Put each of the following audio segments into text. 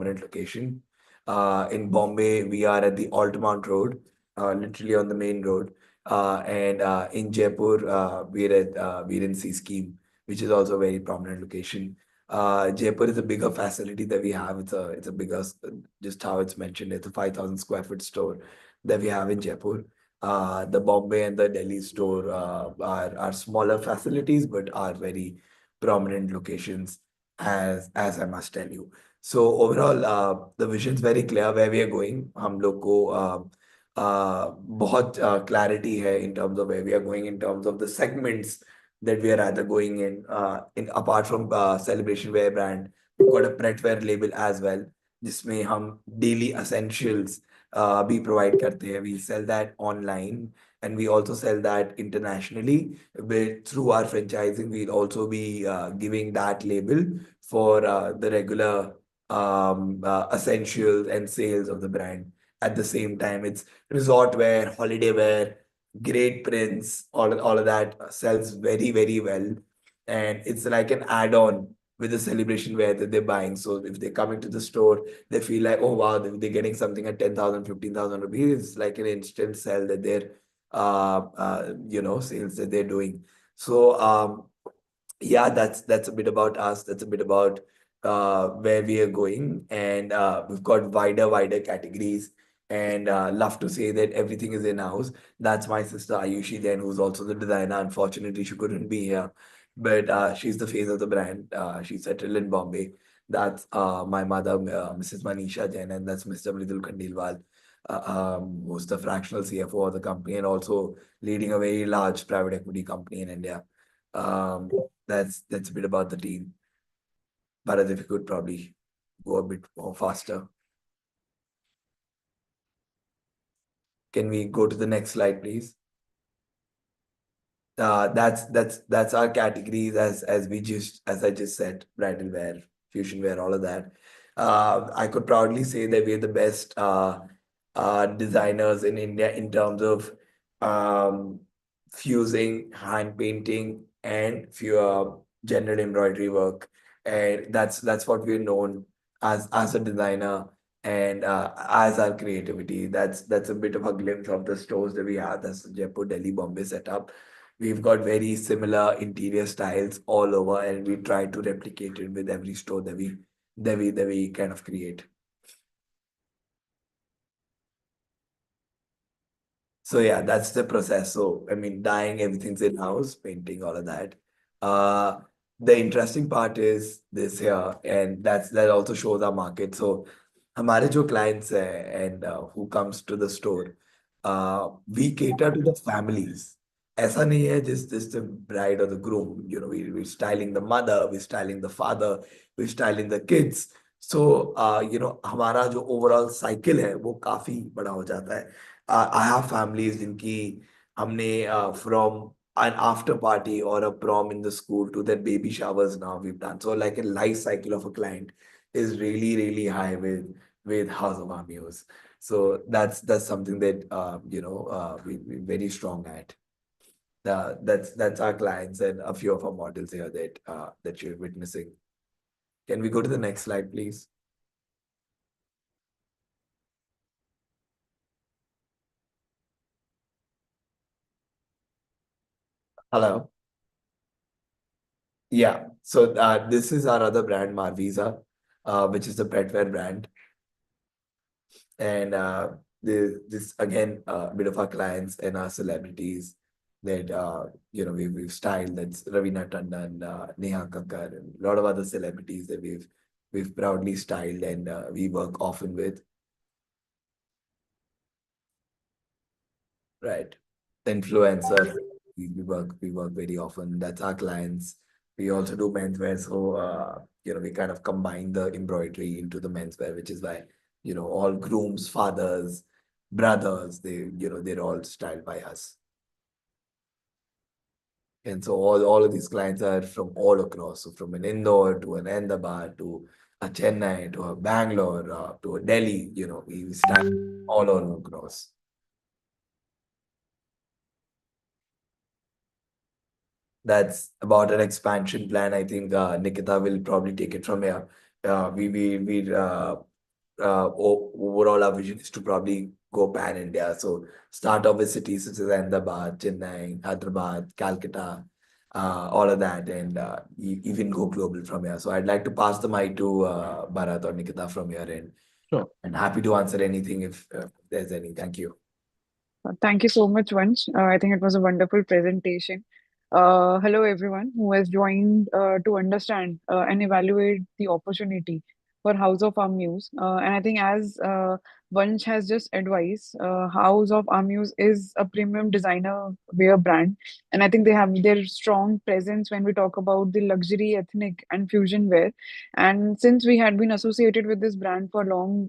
permanent location. In Bombay, we are at the Altamount Road, literally on the main road. And in Jaipur, we're in C Scheme, which is also a very prominent location. Jaipur is a bigger facility that we have. It's a bigger, just how it's mentioned, it's a 5,000 square foot store that we have in Jaipur. The Bombay and the Delhi store are smaller facilities, but are very prominent locations, as I must tell you. So overall, the vision is very clear where we are going. हम लोग को बहुत clarity है in terms of where we are going, in terms of the segments that we are either going in. In apart from celebration wear brand, we've got a pret wear label as well, जिसमें हम daily essentials भी provide करते हैं. We sell that online and we also sell that internationally. But through our franchising, we'll also be giving that label for the regular essentials and sales of the brand. At the same time, it's resort wear, holiday wear, great prints, all of that sells very, very well. And it's like an add-on with the celebration wear that they're buying. So if they come into the store, they feel like, oh wow, they're getting something at 10,000, 15,000 rupees. It's like an instant sell that they're, sales that they're doing. So yeah, that's a bit about us. That's a bit about where we are going, and we've got wider categories. And love to say that everything is in house. That's my sister Ayushi, then, who's also the designer. Unfortunately, she couldn't be here, but she's the face of the brand. She's settled in Bombay. That's my mother, Mrs. Manisha Jain, and that's Mr. Mridul Khandilwal, who's the fractional CFO of the company and also leading a very large private equity company in India. Um, that's a bit about the team. Bharat, if you could probably go a bit more faster. Can we go to the next slide, please? That's our categories, as I just said, bridal wear, fusion wear, all of that. I could proudly say that we're the best designers in India in terms of um, fusing hand painting and general embroidery work, and that's what we're known as a designer and as our creativity. That's a bit of a glimpse of the stores that we have. That's the Jaipur, Delhi, Bombay setup. We've got very similar interior styles all over, and we try to replicate it with every store that we kind of create. So yeah, that's the process. So I mean, dyeing, everything's in house, painting, all of that. Uh, the interesting part is this here, and that also shows our market. So हमारे जो clients हैं and who comes to the store, we cater to the families. ऐसा नहीं है just the bride or the groom. We're styling the mother, we're styling the father, we're styling the kids. So हमारा जो overall cycle है वो काफी बड़ा हो जाता है. I have families जिनकी हमने from an after party or a prom in the school to that baby showers now we've done. So like a life cycle of a client is really, really high with House of Armuse. So that's something that we're very strong at. That's our clients and a few of our models here that you're witnessing. Can we go to the next slide, please? Hello. Yeah. So this is our other brand, Marvisa, which is the Pretwear brand. And this again, a bit of our clients and our celebrities that we've styled. That's Ravina Tandon, Neha Kakkar, and a lot of other celebrities that we've proudly styled and we work often with. Right. Influencer, we work very often. That's our clients. We also do menswear, so we kind of combine the embroidery into the menswear, which is why all grooms, fathers, brothers, they're all styled by us. And so all of these clients are from all across. So from an Indore to an Ahmedabad to a Chennai to a Bangalore to a Delhi, we style all across. That's about an expansion plan. I think Nikita will probably take it from here. We overall our vision is to probably go pan India. So start off with cities such as Ahmedabad, Chennai, Hyderabad, Calcutta, all of that, and even go global from here. So I'd like to pass the mic to Bharat or Nikita from here, Sure. and happy to answer anything if there's any. Thank you. Thank you so much, Vansh. I think it was a wonderful presentation. Hello, everyone who has joined to understand and evaluate the opportunity for House of Armuse. And I think, as Vansh has just advised, House of Armuse is a premium designer wear brand. And I think they have their strong presence when we talk about the luxury, ethnic, and fusion wear. And since we had been associated with this brand for long,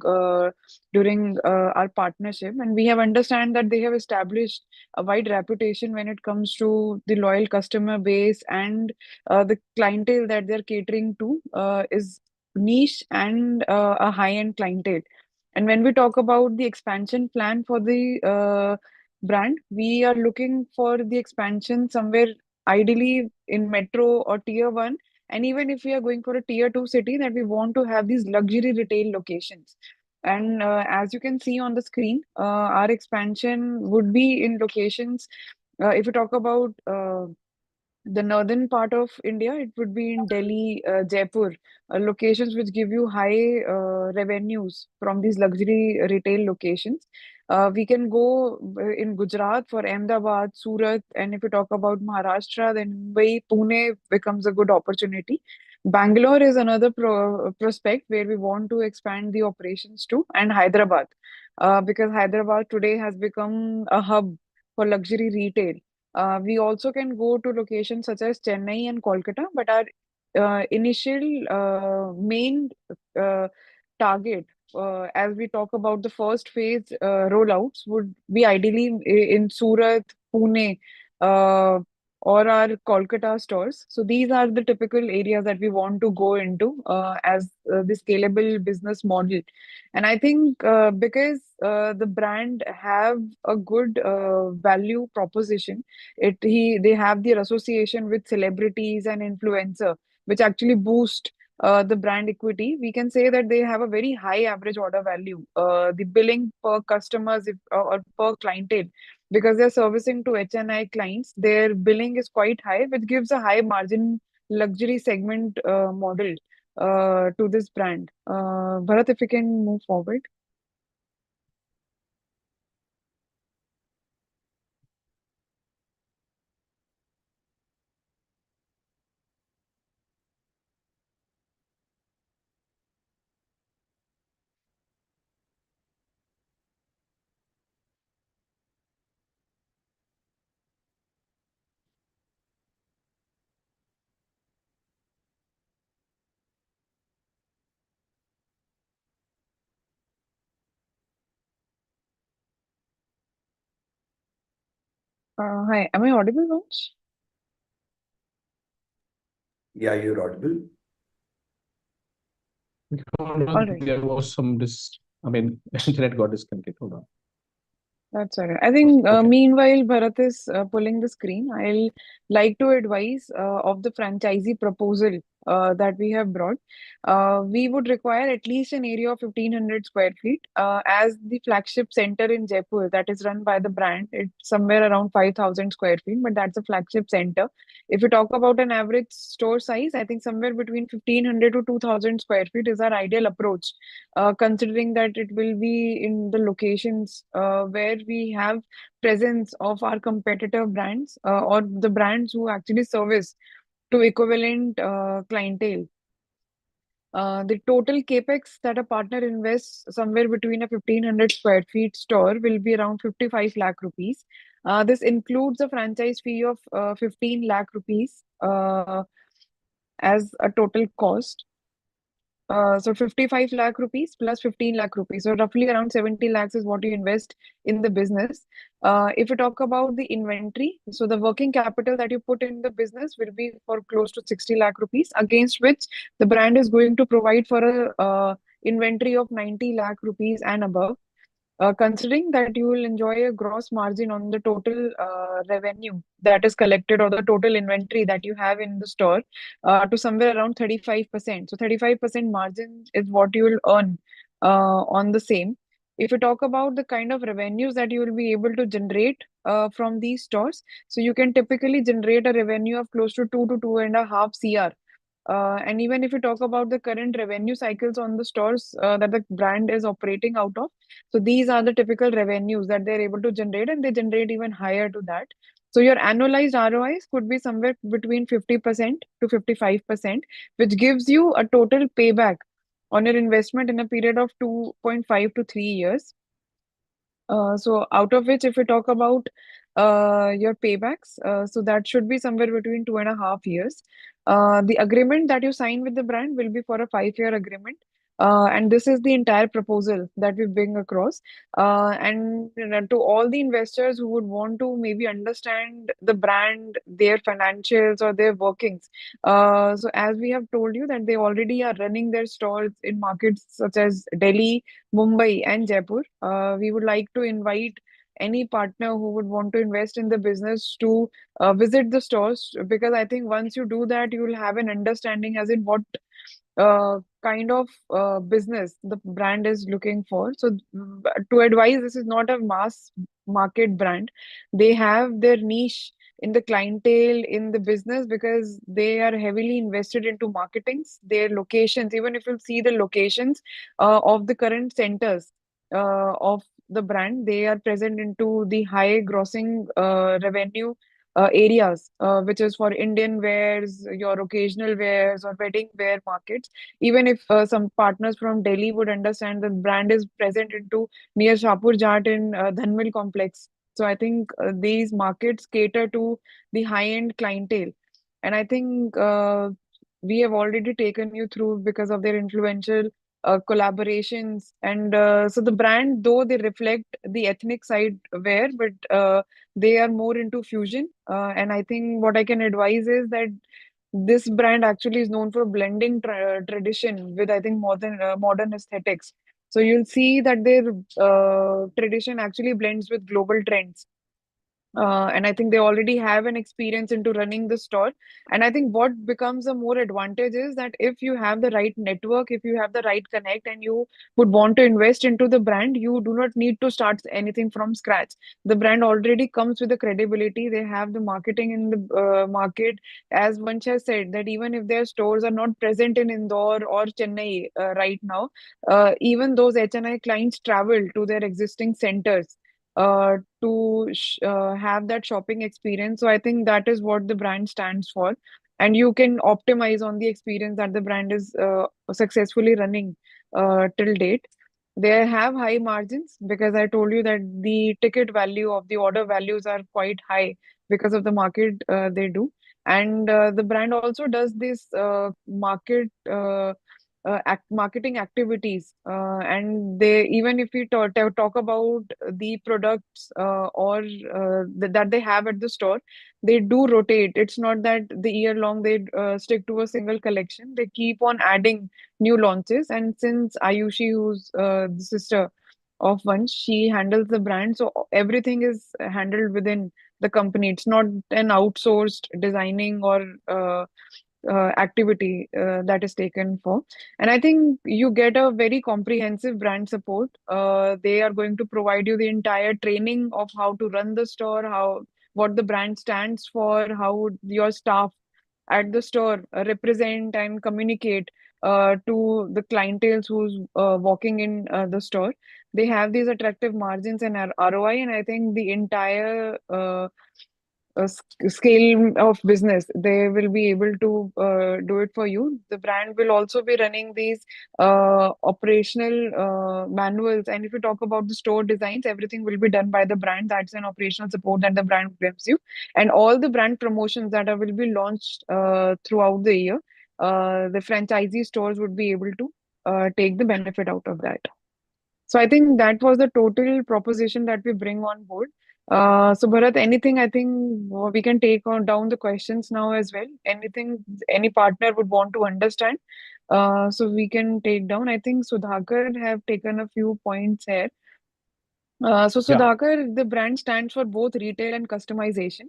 during our partnership, and we have understand that they have established a wide reputation when it comes to the loyal customer base, and the clientele that they're catering to is niche and a high end clientele. And when we talk about the expansion plan for the brand, we are looking for the expansion somewhere ideally in metro or tier 1. And even if we are going for a tier 2 city, that we want to have these luxury retail locations. And as you can see on the screen, our expansion would be in locations. If you talk about the northern part of India, it would be in Delhi, Jaipur, locations which give you high revenues from these luxury retail locations. We can go in Gujarat for Ahmedabad, Surat, and if you talk about Maharashtra, then Mumbai, Pune becomes a good opportunity. Bangalore is another prospect where we want to expand the operations to, and Hyderabad, because Hyderabad today has become a hub for luxury retail. We also can go to locations such as Chennai and Kolkata, but our initial main uh, target, as we talk about the first phase rollouts, would be ideally in Surat, Pune, uh, or our Kolkata stores. So these are the typical areas that we want to go into as the scalable business model. And I think because the brand have a good value proposition, they have their association with celebrities and influencer, which actually boost the brand equity. We can say that they have a very high average order value. The billing per customers, or per clientele, because they're servicing to HNI clients, their billing is quite high, which gives a high margin luxury segment model to this brand. Bharat, if you can move forward. Hi, am I audible, Vansh? Yeah, you're audible. Hold All on, right. there was some internet got disconnected. Hold on. That's all right. I think Okay. meanwhile Bharat is pulling the screen, I'll like to advise of the franchisee proposal that we have brought. We would require at least an area of 1,500 square feet. As the flagship center in Jaipur that is run by the brand, it's somewhere around 5,000 square feet, but that's a flagship center. If you talk about an average store size, I think somewhere between 1,500 to 2,000 square feet is our ideal approach, considering that it will be in the locations where we have presence of our competitor brands, or the brands who actually service to equivalent clientele. The total capex that a partner invests somewhere between a 1,500 square feet store will be around 55 lakh rupees. This includes a franchise fee of 15 lakh rupees as a total cost. So 55 lakh rupees plus 15 lakh rupees. So roughly around 70 lakhs is what you invest in the business. If you talk about the inventory, so the working capital that you put in the business will be for close to 60 lakh rupees, against which the brand is going to provide for a inventory of 90 lakh rupees and above. Considering that you will enjoy a gross margin on the total revenue that is collected, or the total inventory that you have in the store, to somewhere around 35%. So 35% margin is what you will earn on the same. If you talk about the kind of revenues that you will be able to generate from these stores, so you can typically generate a revenue of close to 2 to 2.5 CR. And even if you talk about the current revenue cycles on the stores that the brand is operating out of, so these are the typical revenues that they're able to generate, and they generate even higher to that. So your annualized ROIs could be somewhere between 50% to 55%, which gives you a total payback on your investment in a period of 2.5 to 3 years. So out of which, if we talk about your paybacks, so that should be somewhere between 2.5 years. The agreement that you sign with the brand will be for a 5-year agreement. And this is the entire proposal that we bring across. And to all the investors who would want to maybe understand the brand, their financials or their workings. So as we have told you that they already are running their stores in markets such as Delhi, Mumbai and Jaipur. We would like to invite any partner who would want to invest in the business to visit the stores, because I think once you do that, you will have an understanding as in what kind of business the brand is looking for. So, to advise, this is not a mass market brand. They have their niche in the clientele in the business because they are heavily invested into marketings. Their locations, even if you see the locations of the current centers of the brand, they are present into the high grossing revenue areas, which is for Indian wears, your occasional wears, or wedding wear markets. Even if some partners from Delhi would understand, the brand is present into near Shapur Jat in Dhanmil complex. So I think these markets cater to the high-end clientele, and I think we have already taken you through because of their influential collaborations. And so the brand, though they reflect the ethnic side wear, but they are more into fusion. And I think what I can advise is that this brand actually is known for blending tradition with, I think, modern aesthetics. So you'll see that their tradition actually blends with global trends. And I think they already have an experience into running the store. And I think what becomes a more advantage is that if you have the right network, if you have the right connect, and you would want to invest into the brand, you do not need to start anything from scratch. The brand already comes with the credibility. They have the marketing in the market. As Vansh has said, that even if their stores are not present in Indore or Chennai right now, even those HNI clients travel to their existing centers to have that shopping experience. So I think that is what the brand stands for. And you can optimize on the experience that the brand is successfully running till date. They have high margins because I told you that the ticket value of the order values are quite high because of the market they do. And the brand also does this marketing activities, and they, even if we talk about the products that they have at the store, they do rotate. It's not that the year long they stick to a single collection. They keep on adding new launches. And since Ayushi, who's the sister of Vansh, she handles the brand, so everything is handled within the company. It's not an outsourced designing or activity that is taken for. And I think you get a very comprehensive brand support. They are going to provide you the entire training of how to run the store, how what the brand stands for, how would your staff at the store represent and communicate to the clientele who's walking in the store. They have these attractive margins and ROI, and I think the entire scale of business, they will be able to do it for you. The brand will also be running these operational manuals. And if you talk about the store designs, everything will be done by the brand. That's an operational support that the brand gives you. And all the brand promotions that will be launched throughout the year, the franchisee stores would be able to take the benefit out of that. So I think that was the total proposition that we bring on board. So Bharat, anything, I think we can take on down the questions now as well. Anything any partner would want to understand, so we can take down. I think Sudhakar have taken a few points here. So Yeah. Sudhakar, the brand stands for both retail and customization,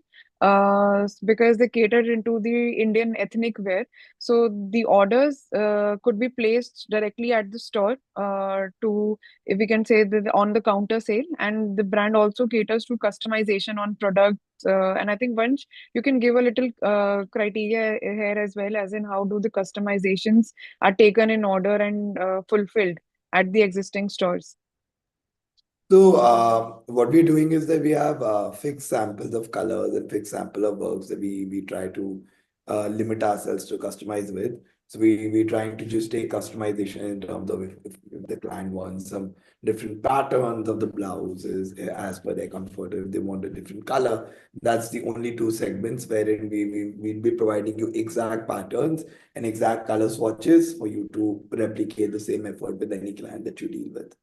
because they cater into the Indian ethnic wear. So the orders could be placed directly at the store, to, if we can say, on the counter sale, and the brand also caters to customization on products. And I think once you can give a little criteria here as well, as in how do the customizations are taken in order and fulfilled at the existing stores. So what we're doing is that we have fixed samples of colors and fixed sample of works that we try to limit ourselves to customize with. So we're trying to just take customization in terms of if the client wants some different patterns of the blouses as per their comfort. If they want a different color, that's the only two segments wherein we'll be providing you exact patterns and exact color swatches for you to replicate the same effort with any client that you deal with.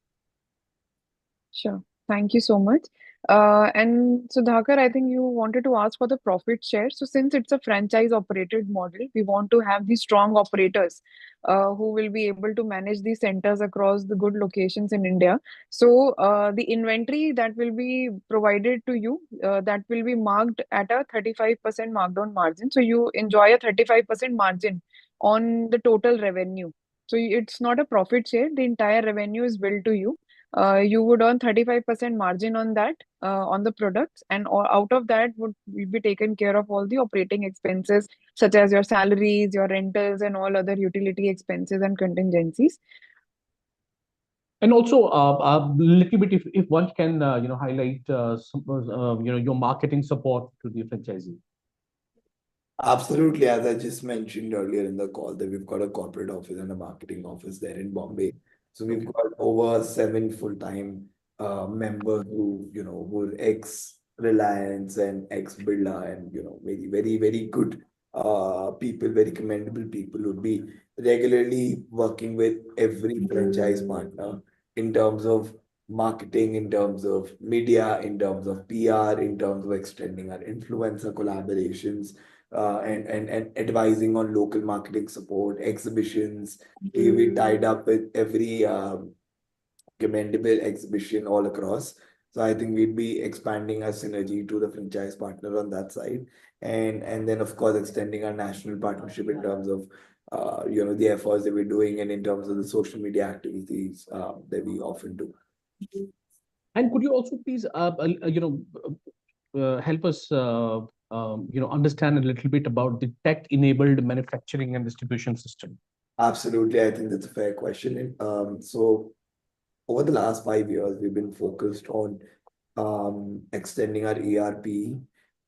Sure. Thank you so much. And Sudhakar, I think you wanted to ask for the profit share. So, since it's a franchise operated model, we want to have these strong operators who will be able to manage these centers across the good locations in India. So, the inventory that will be provided to you, that will be marked at a 35% markdown margin. So, you enjoy a 35% margin on the total revenue. So, it's not a profit share, the entire revenue is billed to you. You would earn 35% margin on that, on the products, and out of that would will be taken care of all the operating expenses, such as your salaries, your rentals, and all other utility expenses and contingencies. And also, a little bit, if one can, highlight your marketing support to the franchisee. Absolutely. As I just mentioned earlier in the call, that we've got a corporate office and a marketing office there in Bombay. So we've got over 7 full-time members who are ex-Reliance and ex-Birla and, very, very, very good people, very commendable people who would be regularly working with every franchise partner in terms of marketing, in terms of media, in terms of PR, in terms of extending our influencer collaborations, and advising on local marketing support, exhibitions. We tied up with every commendable exhibition all across. So I think we'd be expanding our synergy to the franchise partner on that side, and then of course extending our national partnership in terms of the efforts that we're doing and in terms of the social media activities that we often do. And could you also please, help us, understand a little bit about the tech-enabled manufacturing and distribution system? Absolutely, I think that's a fair question. So over the last 5 years, we've been focused on extending our ERP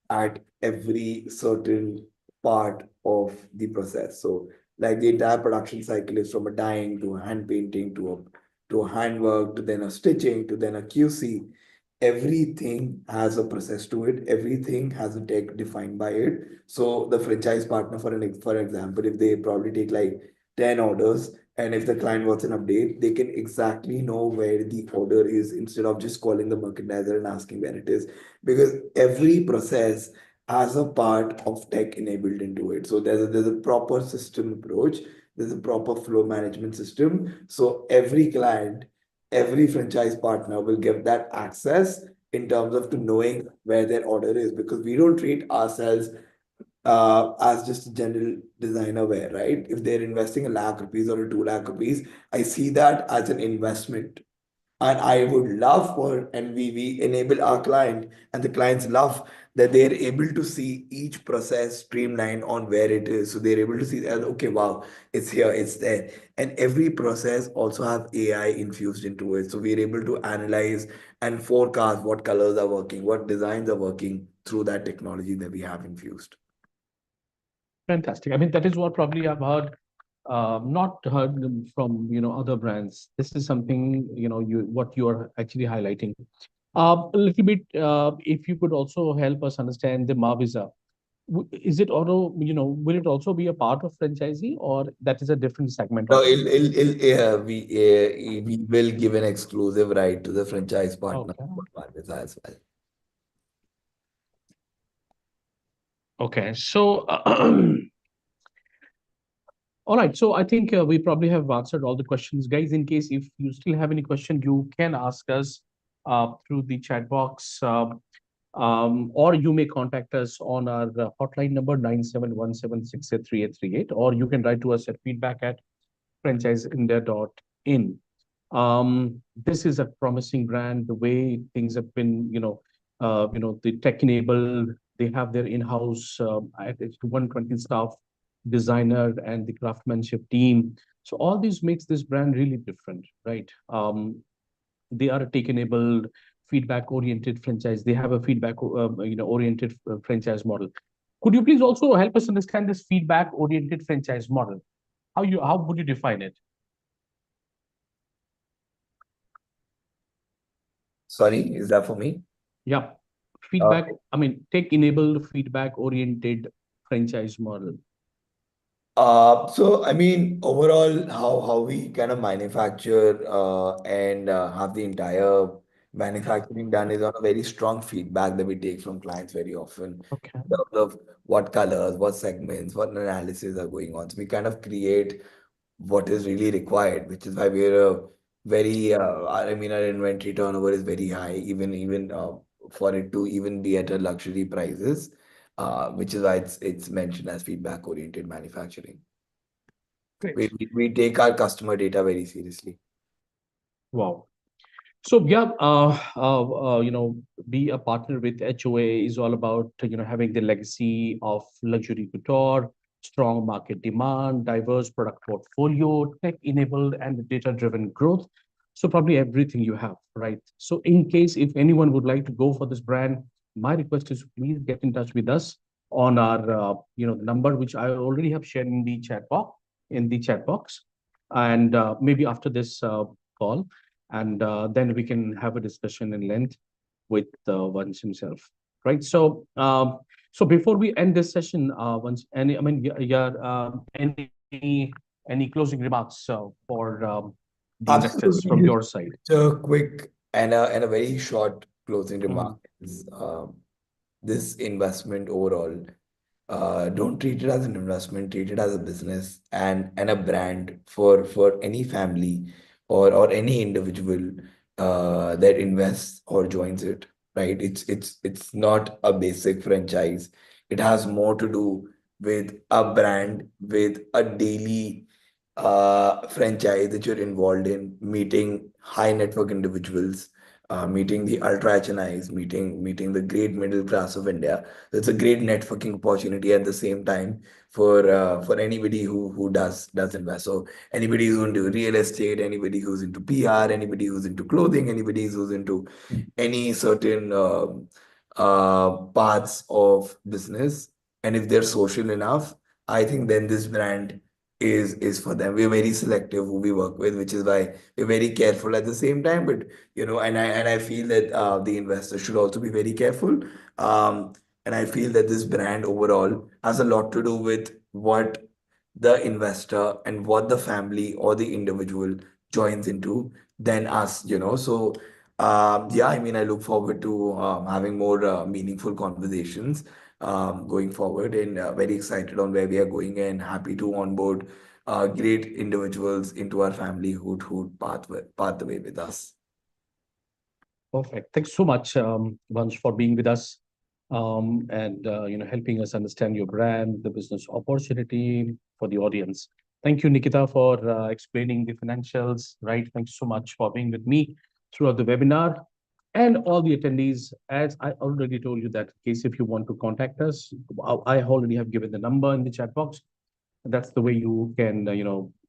at every certain part of the process. So, like the entire production cycle is from a dyeing to a hand painting to a handwork to then a stitching to then a QC. Everything has a process to it. Everything has a tech defined by it. So the franchise partner, for example, if they probably take like 10 orders, and if the client wants an update, they can exactly know where the order is instead of just calling the merchandiser and asking where it is. Because every process has a part of tech enabled into it. So there's a proper system approach, there's a proper flow management system. So every client, every franchise partner will give that access in terms of to knowing where their order is, because we don't treat ourselves as just a general designer wear, right? If they're investing 1 lakh rupees or 2 lakh rupees, I see that as an investment. And I would love for, and we enable our client, and the clients love that they're able to see each process streamlined on where it is. So they're able to see, okay, wow, it's here, it's there. And every process also have AI infused into it. So we're able to analyze and forecast what colors are working, what designs are working through that technology that we have infused. Fantastic. I mean, that is what probably I've heard, not heard from, other brands. This is something, what you are actually highlighting. A little bit, if you could also help us understand the Mavisa. Is it auto, will it also be a part of franchisee, or that is a different segment No, altogether? we will give an exclusive right to the franchise partner Okay. for Armuse as well. Okay. So, all right. So I think we probably have answered all the questions, guys. In case if you still have any question, you can ask us through the chat box. Or you may contact us on our hotline number 9717683838, or you can write to us at feedback@franchiseindia.in. This is a promising brand. The way things have been, the tech enabled. They have their in-house at least 120 staff, designer, and the craftsmanship team. So all this makes this brand really different, right? They are a tech enabled, feedback oriented franchise. They have a feedback oriented franchise model. Could you please also help us understand this feedback oriented franchise model? How would you define it? Sorry, is that for me? Yeah, Uh, feedback. I mean, tech enabled, feedback oriented franchise model. so I mean, overall, how we kind of manufacture and have the entire manufacturing done is on a very strong feedback that we take from clients very often Okay. in terms of what colors, what segments, what analysis are going on. So we kind of create what is really required, which is why we're a very, I mean, our inventory turnover is very high, even for it to even be at a luxury prices, which is why it's mentioned as feedback oriented manufacturing. Great. We take our customer data very seriously. Wow. So yeah, be a partner with HOA is all about having the legacy of luxury couture, strong market demand, diverse product portfolio, tech-enabled and data-driven growth. So probably everything you have, right? So in case if anyone would like to go for this brand, my request is please get in touch with us on our number which I already have shared in the chat box, and maybe after this call, and then we can have a discussion in length with Vansh himself, right? So before we end this session, Vansh, any closing remarks for the investors from Absolutely. your side? So quick and a very short closing remark Mhm. is this investment overall. Don't treat it as an investment, treat it as a business and a brand for any family or any individual that invests or joins it, right? It's not a basic franchise. It has more to do with a brand, with a daily franchise that you're involved in, meeting high network individuals, meeting the ultra HNIs, meeting the great middle class of India. It's a great networking opportunity at the same time for anybody who does invest. So anybody who's into real estate, anybody who's into PR, anybody who's into clothing, anybody who's into any certain parts of business, and if they're social enough, I think then this brand is for them. We're very selective who we work with, which is why we're very careful at the same time. But and I feel that the investors should also be very careful. Um, and I feel that this brand overall has a lot to do with what the investor and what the family or the individual joins into than us. So yeah, I mean, I look forward to having more meaningful conversations going forward, and very excited on where we are going and happy to onboard great individuals into our family who path the way with us. Perfect. Thanks so much, Vansh, for being with us, and helping us understand your brand, the business opportunity for the audience. Thank you, Nikita, for explaining the financials. Right. Thanks so much for being with me throughout the webinar, and all the attendees. As I already told you that in case if you want to contact us, I already have given the number in the chat box. That's the way you can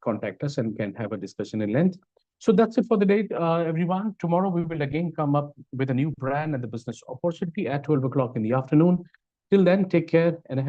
contact us and can have a discussion in length. So that's it for the day, everyone. Tomorrow we will again come up with a new brand and the business opportunity at 12 o'clock in the afternoon. Till then, take care and have